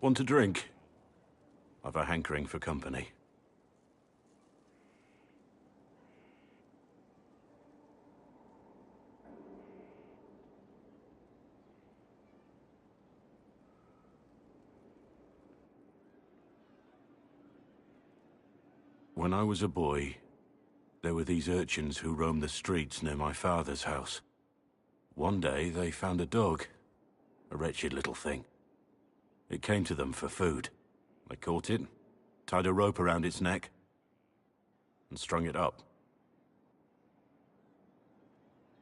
Want a drink? I've a hankering for company. When I was a boy, there were these urchins who roamed the streets near my father's house. One day, they found a dog. A wretched little thing. It came to them for food. They caught it, tied a rope around its neck, and strung it up.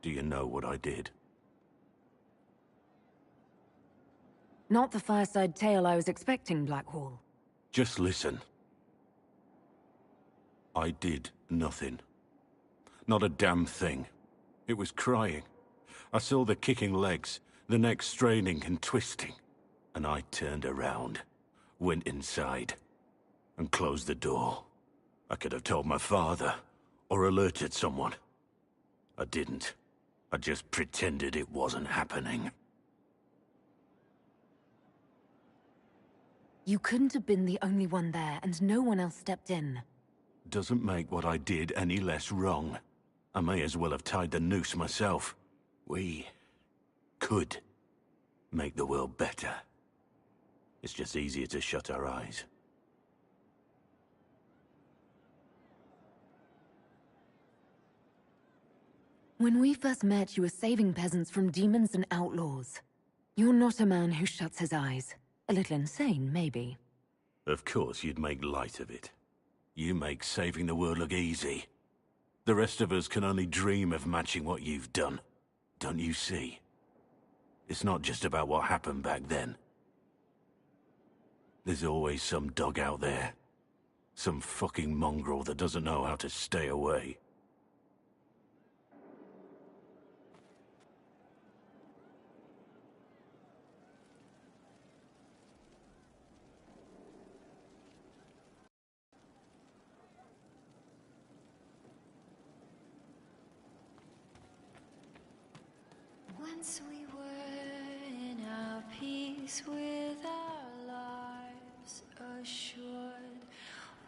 Do you know what I did? Not the fireside tale I was expecting, Blackwall. Just listen. I did nothing. Not a damn thing. It was crying. I saw the kicking legs, the neck straining and twisting. And I turned around, went inside, and closed the door. I could have told my father, or alerted someone. I didn't. I just pretended it wasn't happening. You couldn't have been the only one there, and no one else stepped in. Doesn't make what I did any less wrong. I may as well have tied the noose myself. We could make the world better. It's just easier to shut our eyes. When we first met, you were saving peasants from demons and outlaws. You're not a man who shuts his eyes. A little insane, maybe. Of course you'd make light of it. You make saving the world look easy. The rest of us can only dream of matching what you've done. Don't you see? It's not just about what happened back then. There's always some dog out there. Some fucking mongrel that doesn't know how to stay away. Once we were in our peace with our lives assured.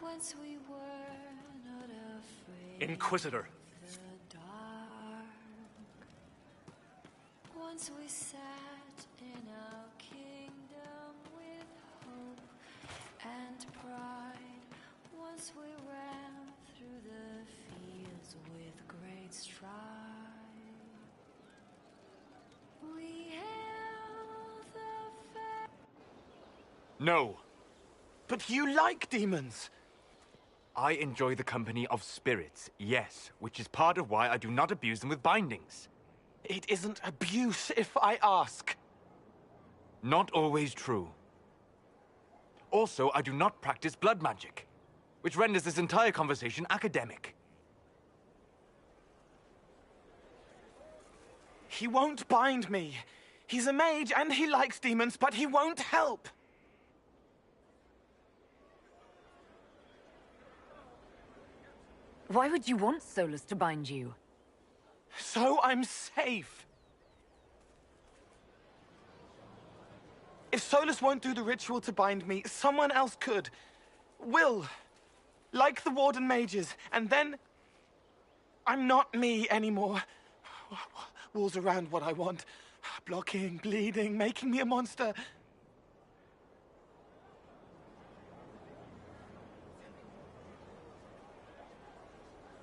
Once we were not afraid. Inquisitor. Of the dark. Once we sat in our kingdom with hope and pride. Once we ran through the fields with great stride. We hailed the fair. No. But you like demons. I enjoy the company of spirits, yes, which is part of why I do not abuse them with bindings. It isn't abuse, if I ask. Not always true. Also, I do not practice blood magic, which renders this entire conversation academic. He won't bind me. He's a mage and he likes demons, but he won't help. Why would you want Solus to bind you? So I'm safe. If Solus won't do the ritual to bind me, someone else could. Will. Like the Warden mages. And then I'm not me anymore. Walls around what I want. Blocking, bleeding, making me a monster.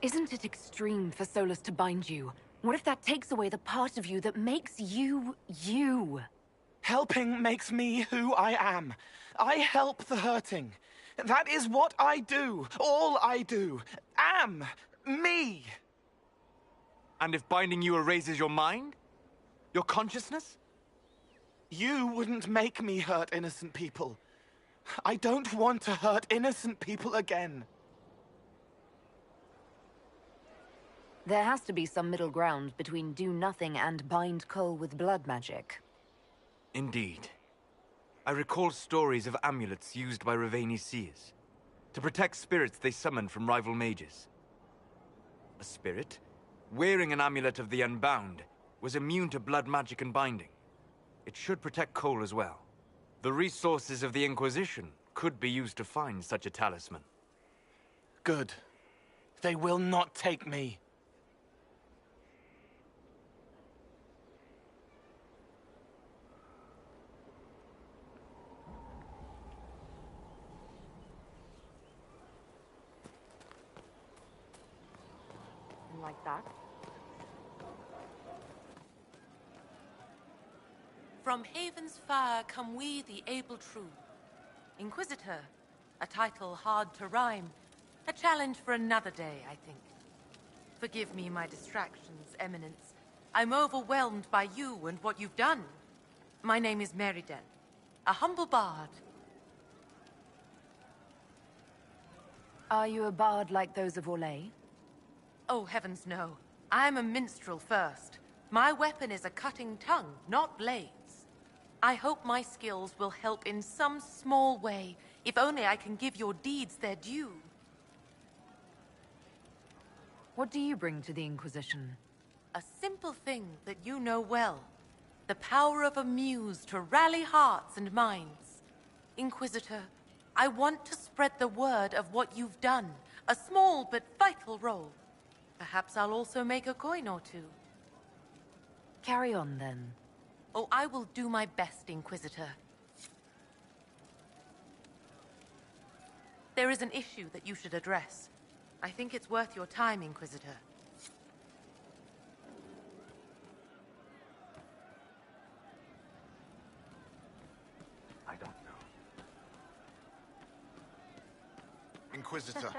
Isn't it extreme for Solus to bind you? What if that takes away the part of you that makes you, you? Helping makes me who I am. I help the hurting. That is what I do. All I do. Am. Me. And if binding you erases your mind? Your consciousness? You wouldn't make me hurt innocent people. I don't want to hurt innocent people again. There has to be some middle ground between do nothing and bind Cole with blood magic. Indeed. I recall stories of amulets used by Raveni seers to protect spirits they summoned from rival mages. A spirit, wearing an amulet of the Unbound, was immune to blood magic and binding. It should protect Cole as well, The resources of the Inquisition could be used to find such a talisman. Good. They will not take me. Like that. From Haven's fire come we, the able true. Inquisitor, a title hard to rhyme. A challenge for another day, I think. Forgive me my distractions, Eminence. I'm overwhelmed by you and what you've done. My name is Meriden, a humble bard. Are you a bard like those of Orlais? Oh, heavens no. I'm a minstrel first. My weapon is a cutting tongue, not blades. I hope my skills will help in some small way, if only I can give your deeds their due. What do you bring to the Inquisition? A simple thing that you know well. The power of a muse to rally hearts and minds. Inquisitor, I want to spread the word of what you've done. A small but vital role. Perhaps I'll also make a coin or two. Carry on, then. Oh, I will do my best, Inquisitor. There is an issue that you should address. I think it's worth your time, Inquisitor. I don't know. Inquisitor.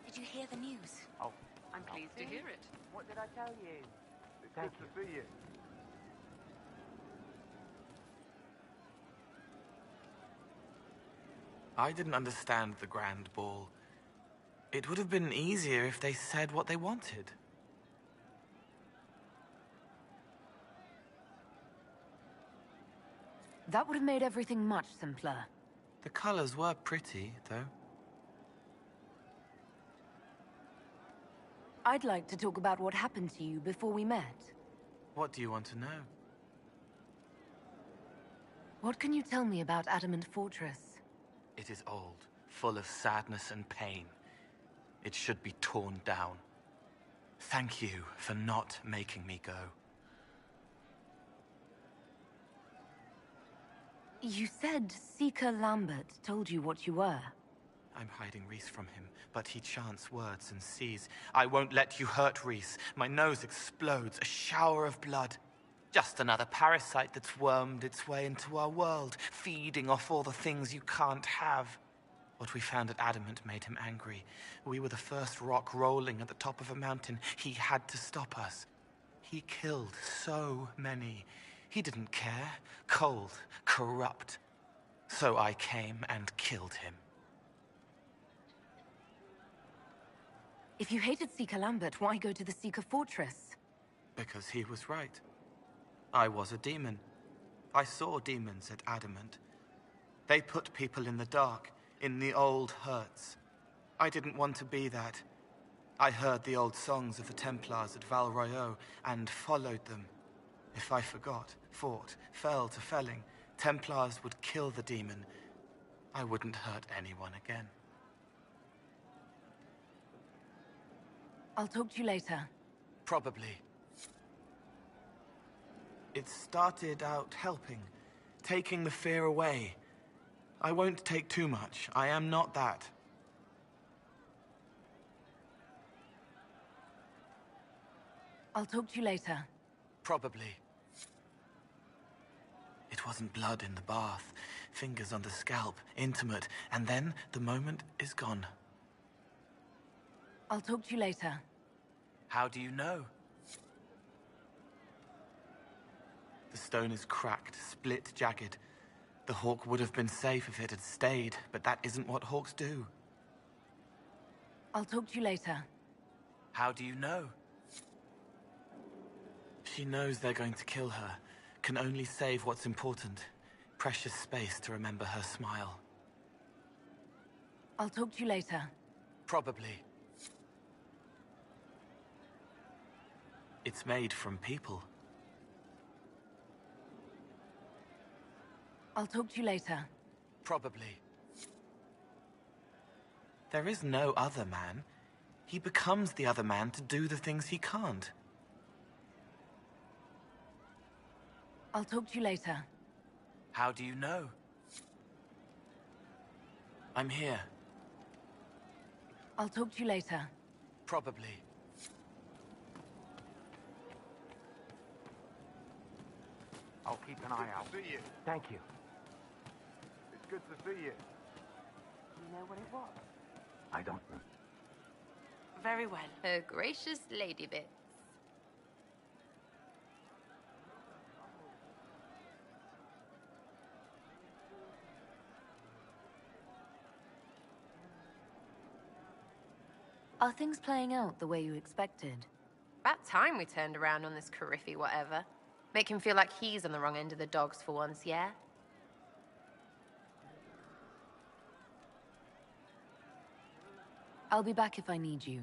Did you hear the news? Oh, I'm pleased to hear it. What did I tell you? it's good to see you. I didn't understand the Grand Ball. It would have been easier if they said what they wanted. That would have made everything much simpler. The colors were pretty, though. I'd like to talk about what happened to you before we met. What do you want to know? What can you tell me about Adamant Fortress? It is old, full of sadness and pain. It should be torn down. Thank you for not making me go. You said Seeker Lambert told you what you were. I'm hiding Reese from him, but he chants words and sees. I won't let you hurt Reese. My nose explodes, a shower of blood. Just another parasite that's wormed its way into our world, feeding off all the things you can't have. What we found at Adamant made him angry. We were the first rock rolling at the top of a mountain. He had to stop us. He killed so many. He didn't care. Cold, corrupt. So I came and killed him. If you hated Seeker Lambert, why go to the Seeker Fortress? Because he was right. I was a demon. I saw demons at Adamant. They put people in the dark, in the old hurts. I didn't want to be that. I heard the old songs of the Templars at Val Royeaux and followed them. If I forgot, fought, fell to felling, Templars would kill the demon. I wouldn't hurt anyone again. I'll talk to you later. Probably. It started out helping, taking the fear away. I won't take too much. I am not that. I'll talk to you later. Probably. It wasn't blood in the bath, fingers on the scalp, intimate, and then the moment is gone. I'll talk to you later. How do you know? The stone is cracked, split, jagged. The hawk would have been safe if it had stayed, but that isn't what hawks do. I'll talk to you later. How do you know? She knows they're going to kill her. Can only save what's important. Precious space to remember her smile. I'll talk to you later. Probably. It's made from people. I'll talk to you later. Probably. There is no other man. He becomes the other man to do the things he can't. I'll talk to you later. How do you know? I'm here. I'll talk to you later. Probably. I'll keep an eye out. See you. Thank you. It's good to see you. Do you know what it was? I don't know. Very well. Her gracious lady bits. Are things playing out the way you expected? About time we turned around on this Cariffy whatever. Make him feel like he's on the wrong end of the dogs for once, yeah? I'll be back if I need you.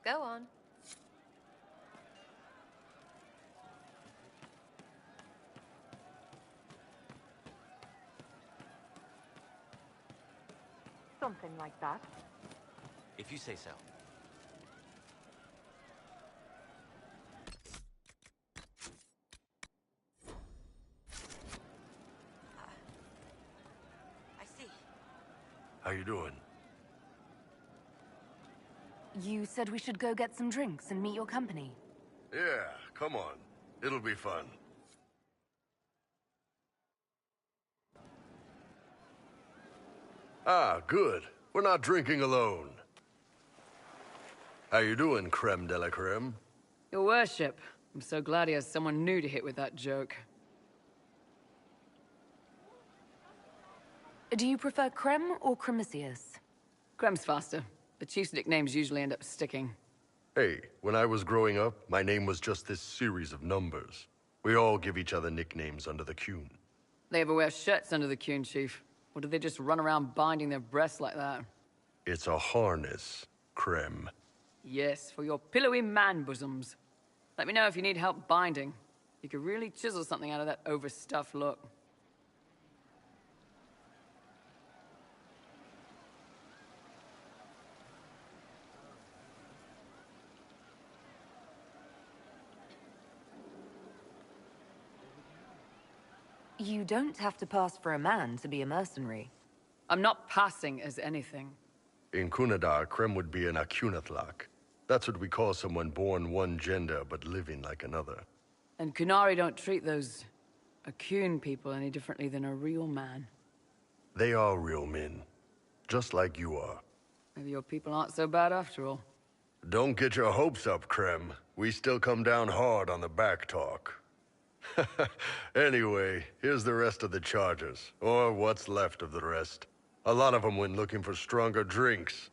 Go on. Something like that. If you say so. I see. How you doing? You said we should go get some drinks and meet your company. Yeah, come on. It'll be fun. Ah, good. We're not drinking alone. How you doing, creme de la creme? Your worship, I'm so glad he has someone new to hit with that joke. Do you prefer Creme or Cremisius? Crem's faster. The chief's nicknames usually end up sticking. Hey, when I was growing up, my name was just this series of numbers. We all give each other nicknames under the Qun. They ever wear shirts under the Qun, chief? Or do they just run around binding their breasts like that? It's a harness, creme. Yes, for your pillowy man bosoms. Let me know if you need help binding. You could really chisel something out of that overstuffed look. You don't have to pass for a man to be a mercenary. I'm not passing as anything. In Kunadar, creme would be an Akunathlak. That's what we call someone born one gender but living like another. And Kunari don't treat those Akun people any differently than a real man. They are real men, just like you are. Maybe your people aren't so bad after all. Don't get your hopes up, Creme. We still come down hard on the back talk. Anyway, here's the rest of the chargers, or what's left of the rest. A lot of them went looking for stronger drinks.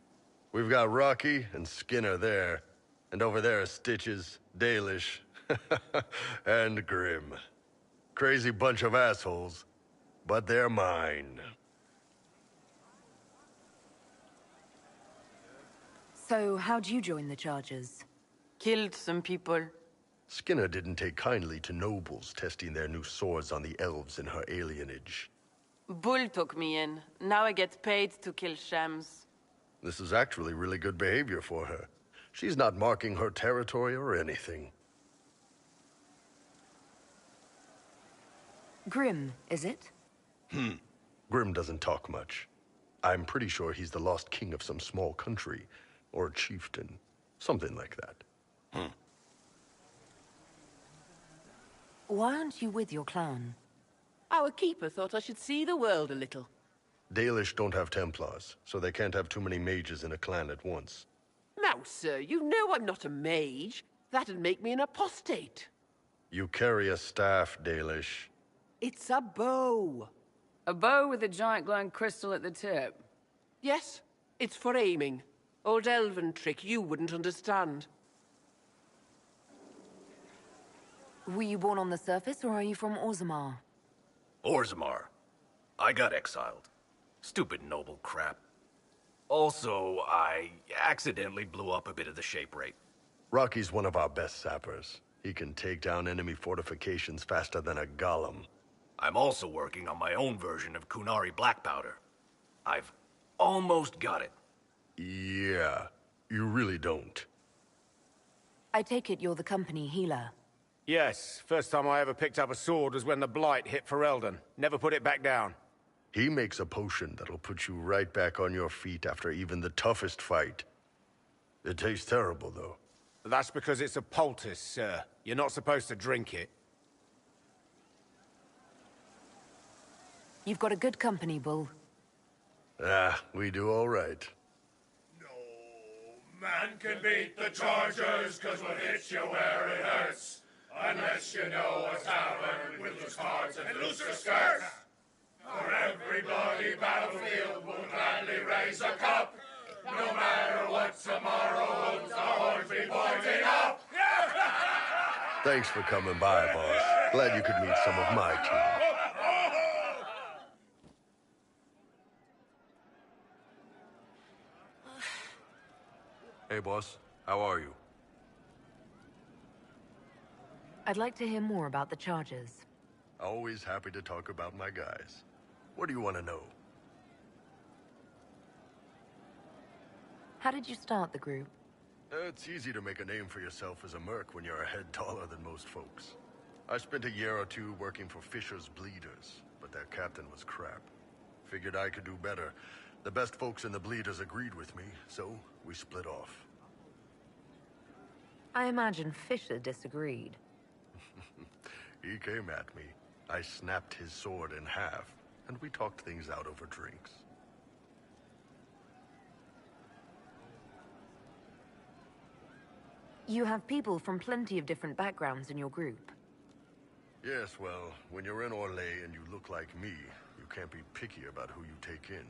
We've got Rocky and Skinner there, and over there are Stitches, Dalish, and Grim. Crazy bunch of assholes, but they're mine. So, how'd you join the Chargers? Killed some people. Skinner didn't take kindly to nobles testing their new swords on the elves in her alienage. Bull took me in. Now I get paid to kill shams. This is actually really good behavior for her. She's not marking her territory or anything. Grim, is it? Grim doesn't talk much. I'm pretty sure he's the lost king of some small country, or chieftain. Something like that. Why aren't you with your clan? Our keeper thought I should see the world a little. Dalish don't have Templars, so they can't have too many mages in a clan at once. Now, sir, you know I'm not a mage. That'd make me an apostate. You carry a staff, Dalish. It's a bow. A bow with a giant glowing crystal at the tip. Yes, it's for aiming. Old Elven trick you wouldn't understand. Were you born on the surface, or are you from Orzammar? Orzammar. I got exiled. Stupid noble crap. Also, I accidentally blew up a bit of the shape rate. Rocky's one of our best sappers. He can take down enemy fortifications faster than a golem. I'm also working on my own version of Kunari black powder. I've almost got it. Yeah, you really don't. I take it you're the company healer. Yes, first time I ever picked up a sword was when the Blight hit Ferelden. Never put it back down. He makes a potion that'll put you right back on your feet after even the toughest fight. It tastes terrible, though. That's because it's a poultice, sir. You're not supposed to drink it. You've got a good company, Bull. Ah, we do all right. Man can beat the Chargers, 'cause we'll hit you where it hurts. Unless you know a tavern with loose cards and looser skirts. For every bloody battlefield we'll gladly raise a cup. No matter what tomorrow holds, our horns be pointing up. Thanks for coming by, boss. Glad you could meet some of my team. Hey, boss. How are you? I'd like to hear more about the charges. Always happy to talk about my guys. What do you want to know? How did you start the group? It's easy to make a name for yourself as a merc when you're a head taller than most folks. I spent a year or two working for Fisher's Bleeders, but their captain was crap. Figured I could do better. The best folks in the Bleeders agreed with me, so we split off. I imagine Fisher disagreed. He came at me. I snapped his sword in half, and we talked things out over drinks. You have people from plenty of different backgrounds in your group. Yes, well, when you're in Orlais and you look like me, you can't be picky about who you take in.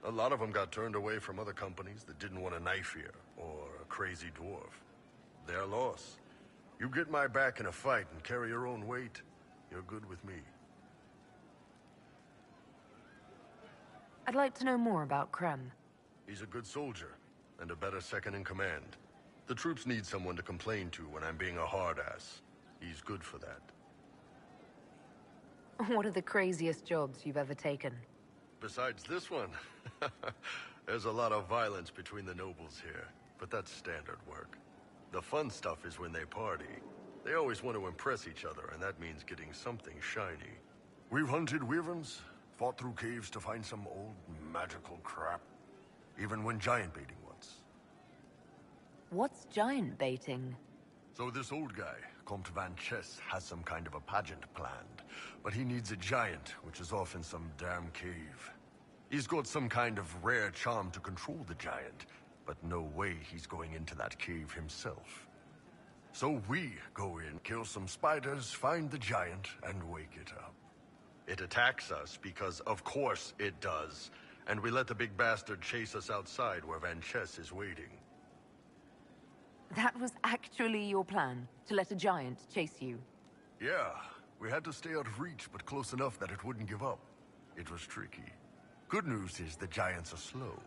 A lot of them got turned away from other companies that didn't want a knife here, or a crazy dwarf. Their loss. You get my back in a fight and carry your own weight, you're good with me. I'd like to know more about Krem. He's a good soldier, and a better second in command. The troops need someone to complain to when I'm being a hard-ass. He's good for that. What are the craziest jobs you've ever taken? Besides this one, there's a lot of violence between the nobles here, but that's standard work. The fun stuff is when they party. They always want to impress each other, and that means getting something shiny. We've hunted wyverns, fought through caves to find some old magical crap. Even went giant baiting once. What's giant baiting? So this old guy, Comte Van Chess, has some kind of a pageant planned. But he needs a giant, which is off in some damn cave. He's got some kind of rare charm to control the giant, but no way he's going into that cave himself. So we go in, kill some spiders, find the giant, and wake it up. It attacks us because of course it does, and we let the big bastard chase us outside where Van Chess is waiting. That was actually your plan, to let a giant chase you? Yeah, we had to stay out of reach, but close enough that it wouldn't give up. It was tricky. Good news is the giants are slow.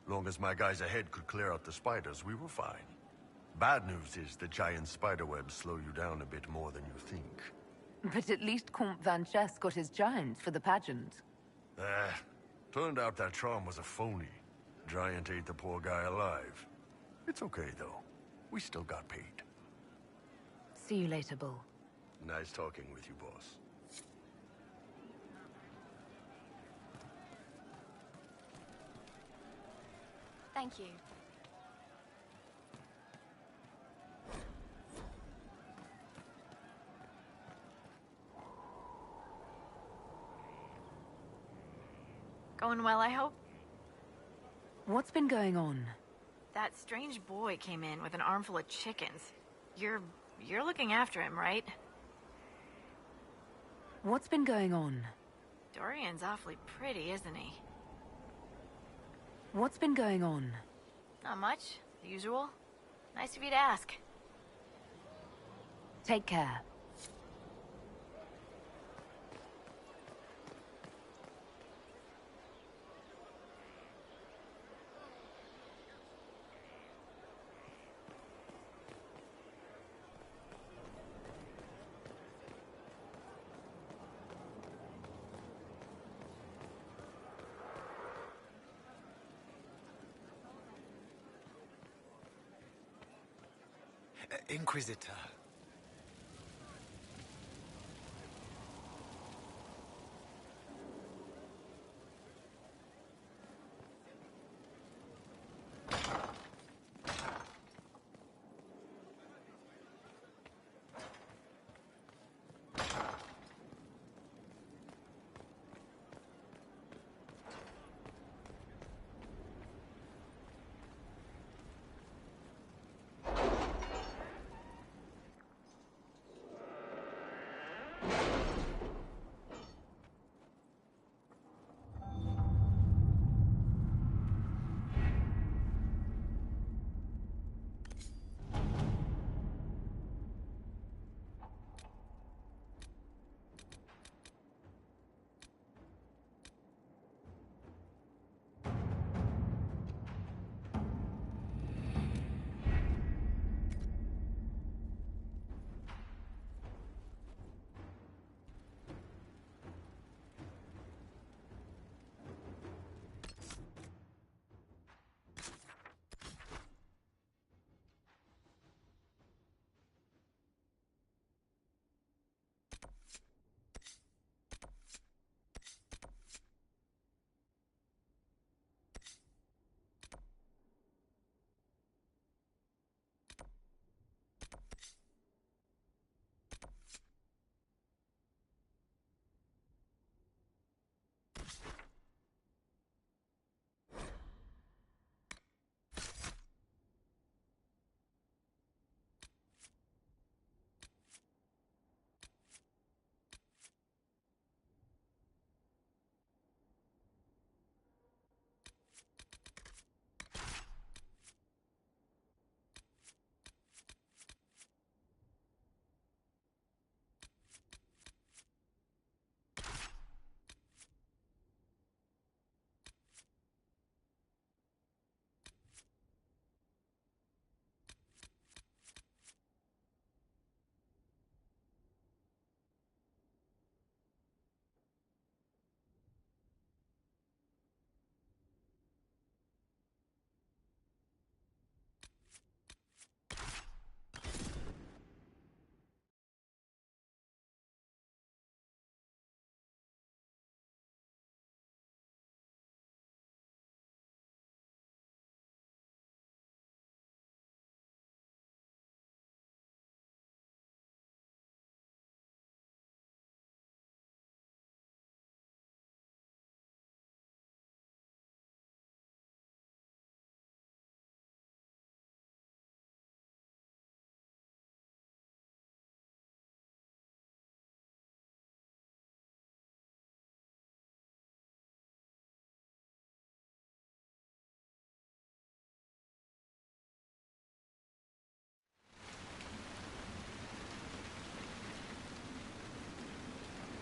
Long as my guys ahead could clear out the spiders, we were fine. Bad news is the giant spiderwebs slow you down a bit more than you think. But at least Comte Van Chess got his giant for the pageant. Turned out that charm was a phony. Giant ate the poor guy alive. It's okay, though. We still got paid. See you later, Bull. Nice talking with you, boss. Thank you. Going well, I hope? What's been going on? That strange boy came in with an armful of chickens. You're looking after him, right? What's been going on? Dorian's awfully pretty, isn't he? What's been going on? Not much. The usual. Nice of you to ask. Take care. Inquisitor.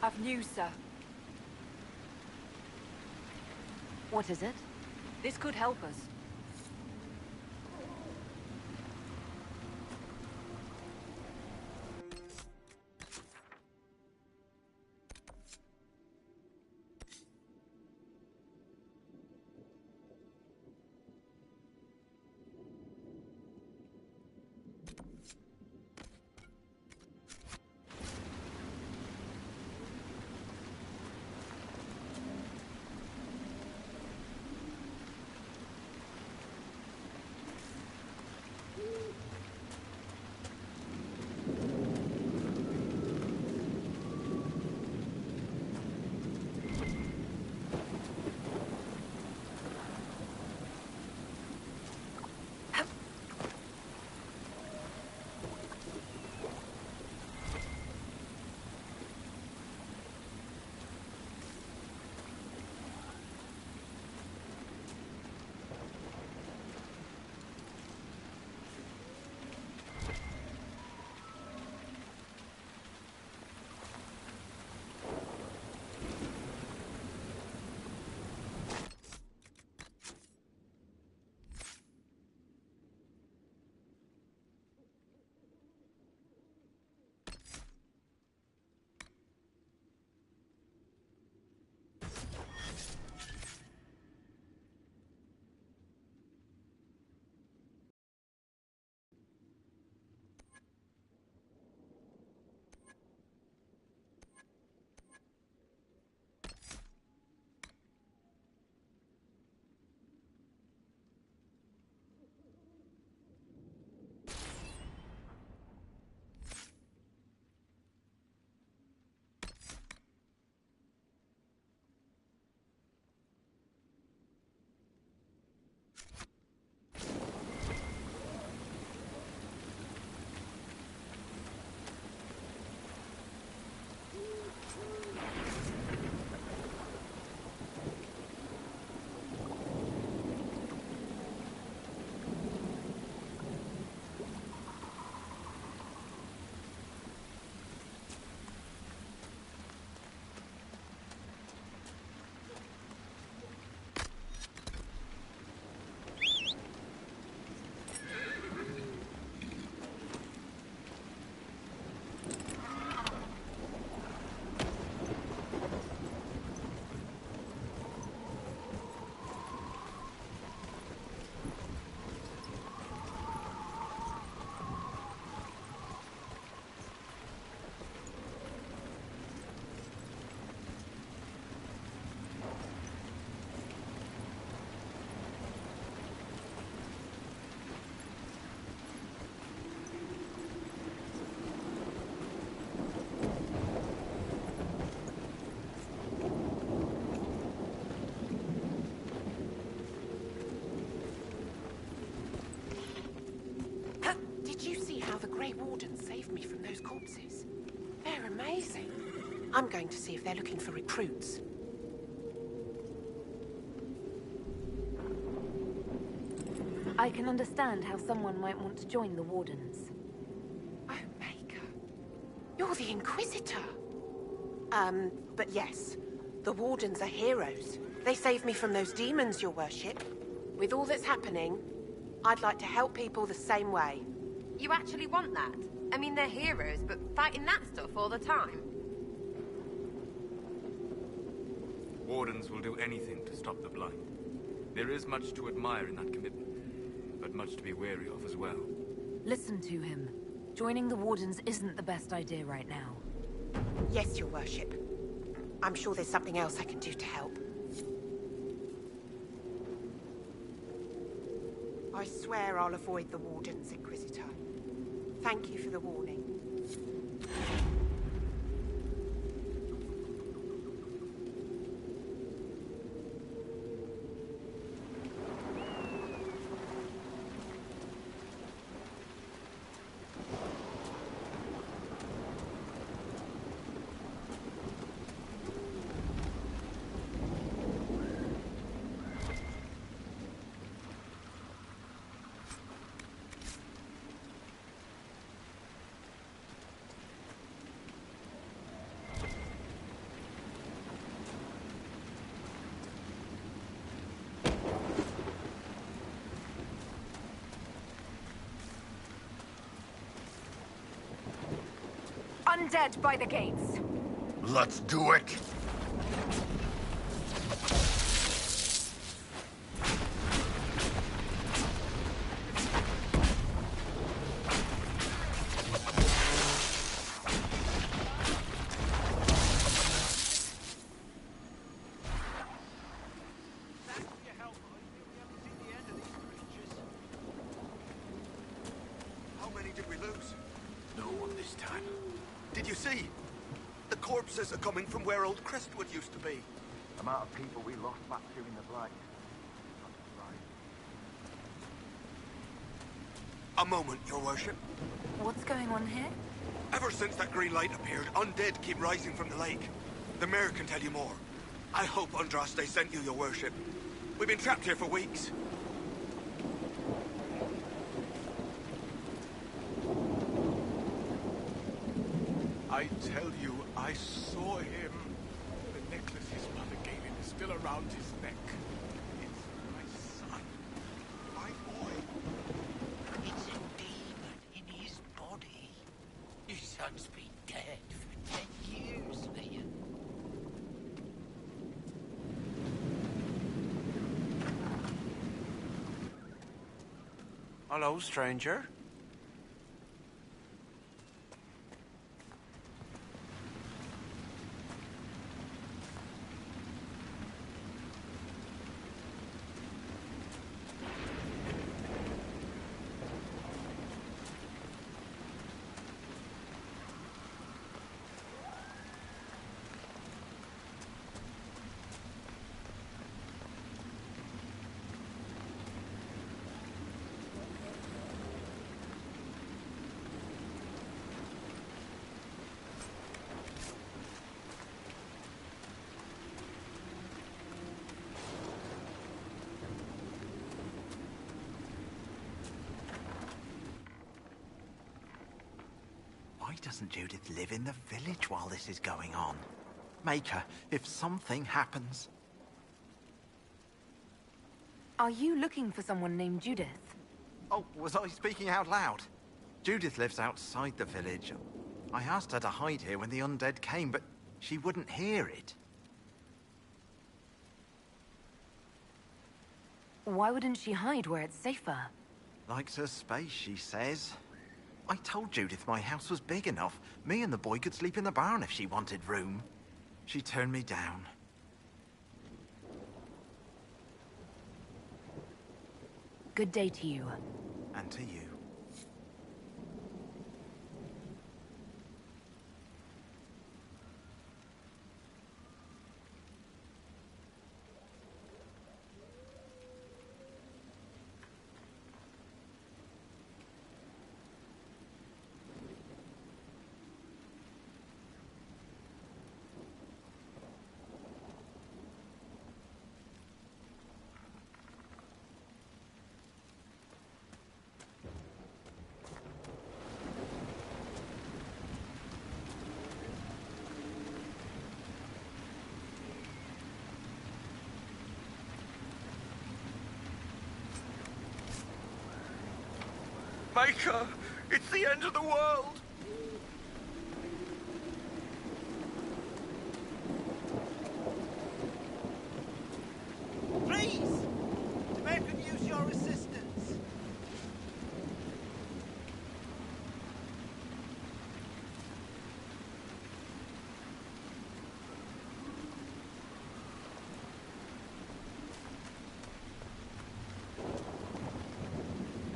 I've news, sir. What is it? This could help us. Grey Wardens saved me from those corpses. They're amazing. I'm going to see if they're looking for recruits. I can understand how someone might want to join the Wardens. Oh, Maker. You're the Inquisitor. But yes, the Wardens are heroes. They saved me from those demons, your worship. With all that's happening, I'd like to help people the same way. You actually want that? I mean, they're heroes, but fighting that stuff all the time? Wardens will do anything to stop the Blight. There is much to admire in that commitment, but much to be wary of as well. Listen to him. Joining the Wardens isn't the best idea right now. Yes, your worship. I'm sure there's something else I can do to help. I swear I'll avoid the Wardens, Inquisitor. Thank you for the warning. Undead by the gates. Let's do it! How many did we lose? No one this time. Did you see? The corpses are coming from where old Crestwood used to be. The amount of people we lost back during the Blight. A moment, your worship. What's going on here? Ever since that green light appeared, undead keep rising from the lake. The mayor can tell you more. I hope Andraste sent you, your worship. We've been trapped here for weeks. I tell you, I saw him. The necklace his mother gave him is still around his neck. It's my son. My boy. It's a demon in his body. Your son's been dead for 10 years, Liam. Hello, stranger. Why doesn't Judith live in the village while this is going on? Maker, if something happens... Are you looking for someone named Judith? Oh, was I speaking out loud? Judith lives outside the village. I asked her to hide here when the undead came, but she wouldn't hear it. Why wouldn't she hide where it's safer? Likes her space, she says. I told Judith my house was big enough. Me and the boy could sleep in the barn if she wanted room. She turned me down. Good day to you. And to you. Maker, it's the end of the world! Please! The man could use your assistance.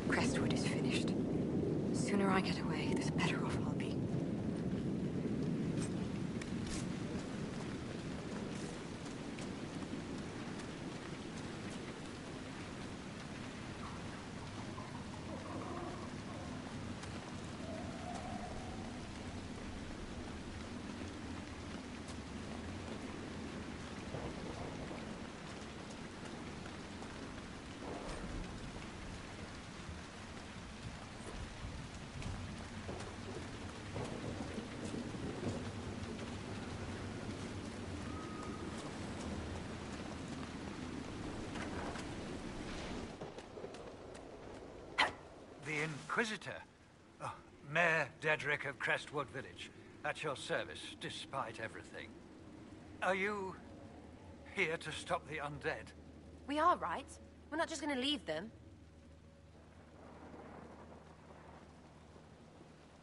Crestwood is finished. The sooner I get away, the better off I'll be. The Inquisitor? Oh, Mayor Dedrick of Crestwood Village. At your service, despite everything. Are you here to stop the undead? We are, right? We're not just gonna leave them.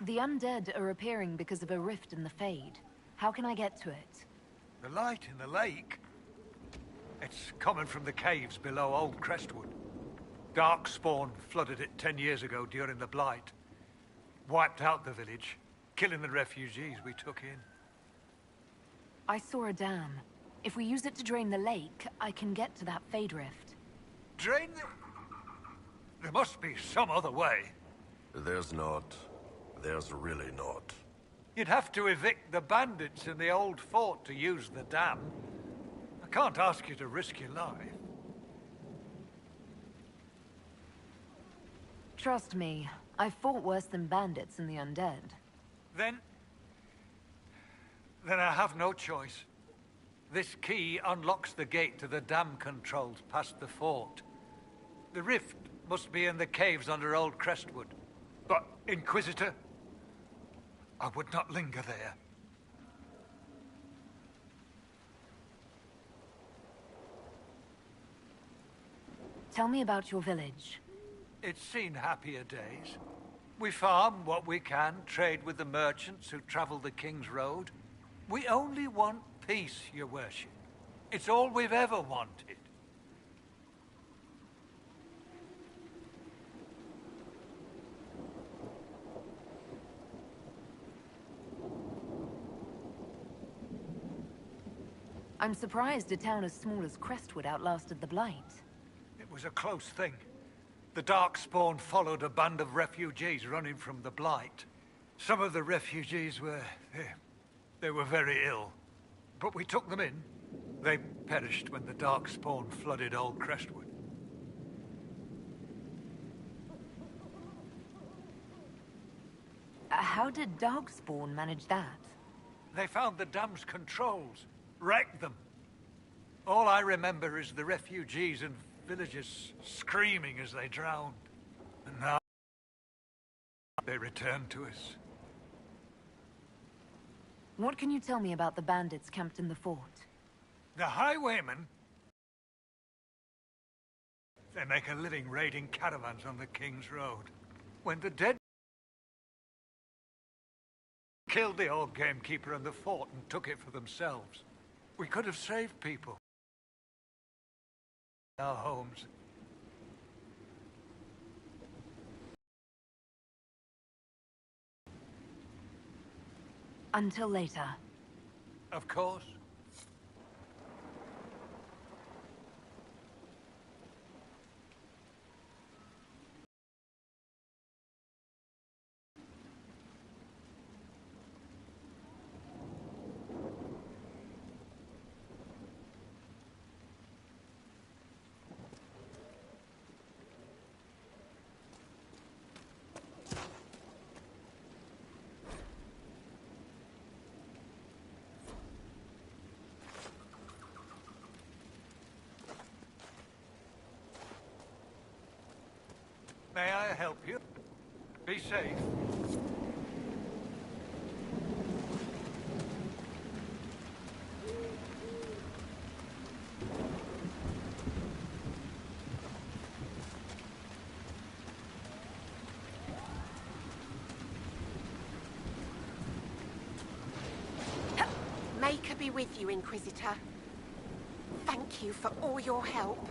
The undead are appearing because of a rift in the Fade. How can I get to it? The light in the lake? It's coming from the caves below Old Crestwood. Darkspawn flooded it 10 years ago during the Blight. Wiped out the village, killing the refugees we took in. I saw a dam. If we use it to drain the lake, I can get to that Fade rift. Drain the... There must be some other way. There's not. There's really not. You'd have to evict the bandits in the old fort to use the dam. I can't ask you to risk your life. Trust me, I've fought worse than bandits and the undead. Then I have no choice. This key unlocks the gate to the dam controls past the fort. The rift must be in the caves under Old Crestwood. But, Inquisitor, I would not linger there. Tell me about your village. It's seen happier days. We farm what we can, trade with the merchants who travel the King's Road. We only want peace, your worship. It's all we've ever wanted. I'm surprised a town as small as Crestwood outlasted the Blight. It was a close thing. The Darkspawn followed a band of refugees running from the Blight. Some of the refugees were... they were very ill. But we took them in. They perished when the Darkspawn flooded Old Crestwood. How did Darkspawn manage that? They found the dam's controls, wrecked them. All I remember is the refugees and villagers screaming as they drowned. And now they return to us. What can you tell me about the bandits camped in the fort? The highwaymen... they make a living raiding caravans on the King's Road. When the dead killed the old gamekeeper and the fort and took it for themselves, we could have saved people. Our homes. Until later. Of course. May I help you? Be safe. May be with you, Inquisitor. Thank you for all your help.